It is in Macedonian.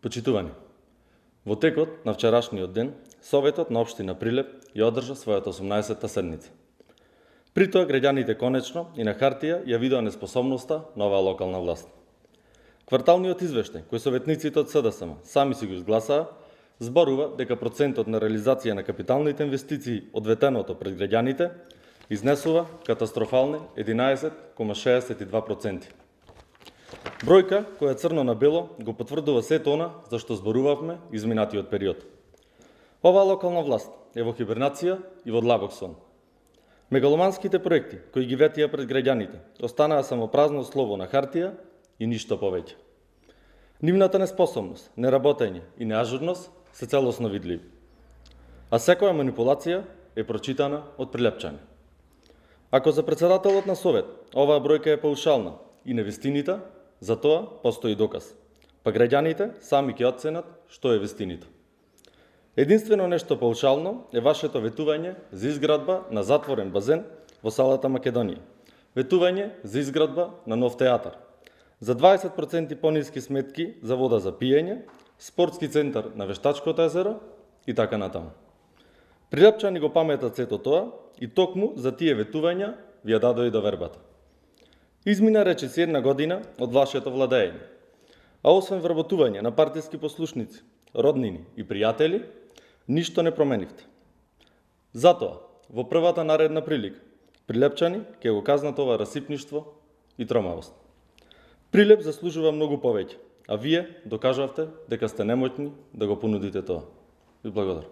Почитувани, во текот на вчерашниот ден, Советот на општина Прилеп ја одржа својата 18-та седница. При тоа граѓаните конечно и на хартија ја видоа неспособноста на оваа локална власт. Кварталниот извештај, кој советниците од СДСМ сами си го изгласаа, зборува дека процентот на реализација на капиталните инвестиции од ветеното пред граѓаните изнесува катастрофални 11,62%. Бројка која црно на бело го потврдува сето она за што зборувавме изминатиот период. Оваа локална власт е во хибернација и во длабок сон. Мегаломанските проекти кои ги ветија пред граѓаните останаа само празно слово на хартија и ништо повеќе. Нивната неспособност, неработење и неажурност се целосно видливи. А секоја манипулација е прочитана од прилепчани. Ако за председателот на Совет оваа бројка е паушална и невистинита, за тоа постои доказ. Па граѓаните сами ќе оценат што е вистинита. Единствено нешто паушално е вашето ветување за изградба на затворен базен во салата Македонија. Ветување за изградба на нов театар. За 20% пониски сметки за вода за пиење, спортски центар на Вештачкото езеро и така натаму. Прилепчани го паметат сето тоа и токму за тие ветувања ви ја дадоа и довербата. Измина речиси една година од вашето владење, а освен вработување на партиски послушници, роднини и пријатели, ништо не променивте. Затоа, во првата наредна прилика, прилепчани ќе го казнат ова расипништво и тромавост. Прилеп заслужува многу повеќе, а вие докажавте дека сте немотни да го понудите тоа. Ви благодарам.